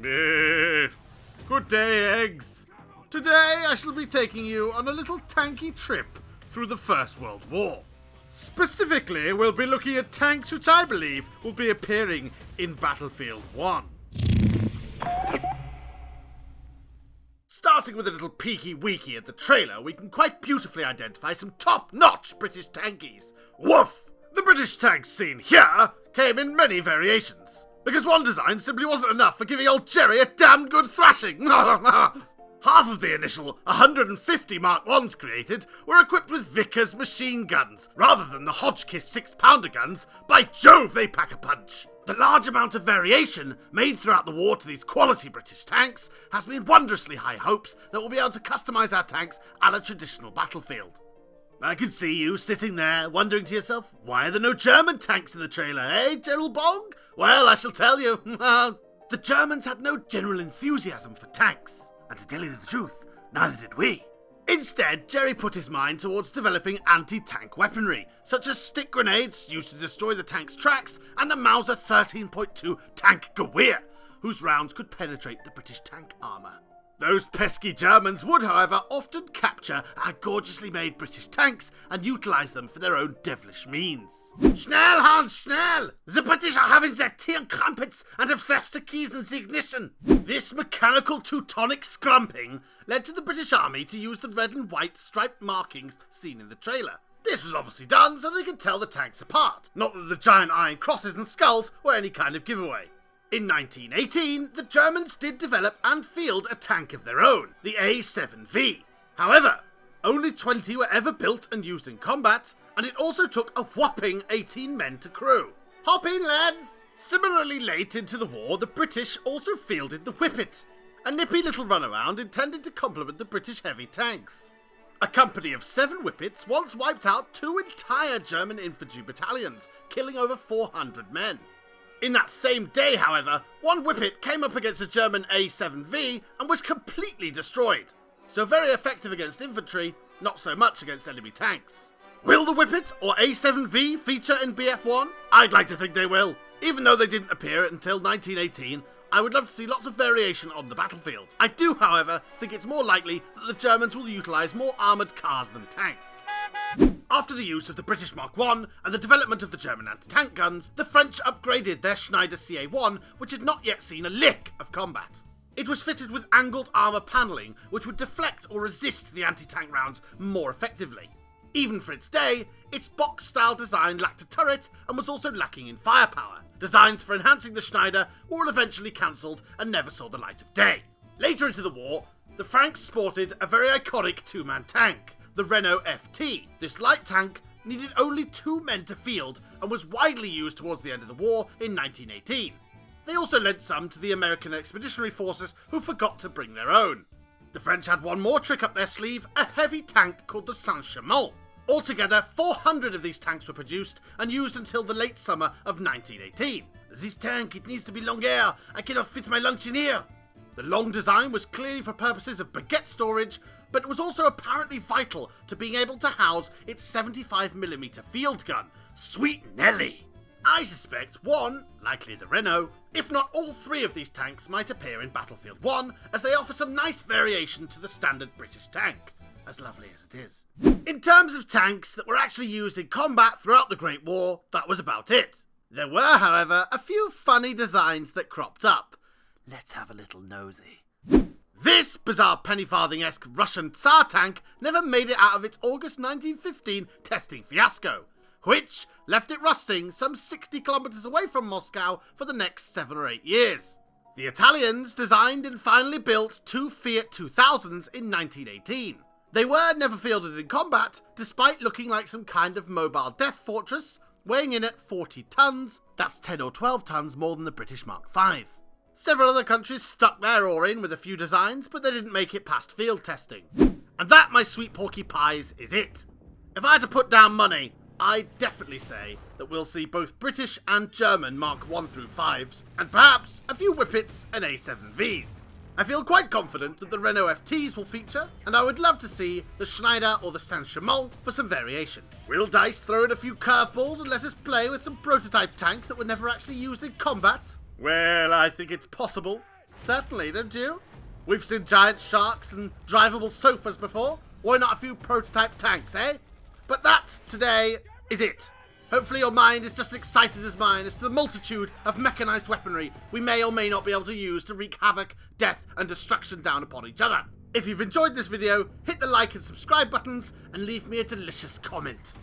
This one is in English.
Good day, eggs. Today I shall be taking you on a little tanky trip through the First World War. Specifically, we'll be looking at tanks which I believe will be appearing in Battlefield 1. Starting with a little peeky-weeky at the trailer, we can quite beautifully identify some top-notch British tankies. Woof! The British tanks seen here came in many variations, because one design simply wasn't enough for giving old Jerry a damn good thrashing. Half of the initial 150 Mark 1s created were equipped with Vickers machine guns, rather than the Hotchkiss 6-pounder guns. By Jove, they pack a punch! The large amount of variation made throughout the war to these quality British tanks has been wondrously high hopes that we'll be able to customise our tanks at a traditional battlefield. I can see you sitting there wondering to yourself, why are there no German tanks in the trailer, eh, General Bong? Well, I shall tell you. The Germans had no general enthusiasm for tanks. And to tell you the truth, neither did we. Instead, Jerry put his mind towards developing anti-tank weaponry, such as stick grenades used to destroy the tank's tracks, and the Mauser 13.2 tank Gewehr, whose rounds could penetrate the British tank armour. Those pesky Germans would, however, often capture our gorgeously made British tanks and utilise them for their own devilish means. Schnell, Hans, schnell! The British are having their tear crumpets and have left the keys in the ignition. This mechanical Teutonic scrumping led to the British Army to use the red and white striped markings seen in the trailer. This was obviously done so they could tell the tanks apart, not that the giant iron crosses and skulls were any kind of giveaway. In 1918, the Germans did develop and field a tank of their own, the A7V. However, only 20 were ever built and used in combat, and it also took a whopping 18 men to crew. Hop in, lads! Similarly late into the war, the British also fielded the Whippet, a nippy little runaround intended to complement the British heavy tanks. A company of 7 Whippets once wiped out 2 entire German infantry battalions, killing over 400 men. In that same day, however, one Whippet came up against a German A7V and was completely destroyed. So very effective against infantry, not so much against enemy tanks. Will the Whippet or A7V feature in BF1? I'd like to think they will. Even though they didn't appear until 1918, I would love to see lots of variation on the battlefield. I do, however, think it's more likely that the Germans will utilise more armoured cars than tanks. After the use of the British Mark I and the development of the German anti-tank guns, the French upgraded their Schneider CA1, which had not yet seen a lick of combat. It was fitted with angled armour panelling, which would deflect or resist the anti-tank rounds more effectively. Even for its day, its box-style design lacked a turret and was also lacking in firepower. Designs for enhancing the Schneider were all eventually cancelled and never saw the light of day. Later into the war, the Franks sported a very iconic 2-man tank, the Renault FT. This light tank needed only 2 men to field and was widely used towards the end of the war in 1918. They also lent some to the American Expeditionary Forces, who forgot to bring their own. The French had one more trick up their sleeve, a heavy tank called the Saint-Chamond. Altogether, 400 of these tanks were produced and used until the late summer of 1918. This tank, it needs to be longer. I cannot fit my lunch in here. The long design was clearly for purposes of baguette storage, but it was also apparently vital to being able to house its 75mm field gun. Sweet Nelly! I suspect one, likely the Renault, if not all 3 of these tanks might appear in Battlefield 1, as they offer some nice variation to the standard British tank, as lovely as it is. In terms of tanks that were actually used in combat throughout the Great War, that was about it. There were, however, a few funny designs that cropped up. Let's have a little nosy. This bizarre penny-farthing-esque Russian Tsar tank never made it out of its August 1915 testing fiasco, which left it rusting some 60 kilometers away from Moscow for the next 7 or 8 years. The Italians designed and finally built 2 Fiat 2000s in 1918. They were never fielded in combat, despite looking like some kind of mobile death fortress, weighing in at 40 tons. That's 10 or 12 tons more than the British Mark V. Several other countries stuck their oar in with a few designs, but they didn't make it past field testing. And that, my sweet porky pies, is it. If I had to put down money, I'd definitely say that we'll see both British and German Mark I through 5s, and perhaps a few Whippets and A7Vs. I feel quite confident that the Renault FTs will feature, and I would love to see the Schneider or the Saint-Chamond for some variation. Will DICE throw in a few curveballs and let us play with some prototype tanks that were never actually used in combat? Well, I think it's possible. Certainly, don't you? We've seen giant sharks and drivable sofas before. Why not a few prototype tanks, eh? But that, today, is it. Hopefully your mind is just as excited as mine as to the multitude of mechanized weaponry we may or may not be able to use to wreak havoc, death, and destruction down upon each other. If you've enjoyed this video, hit the like and subscribe buttons and leave me a delicious comment.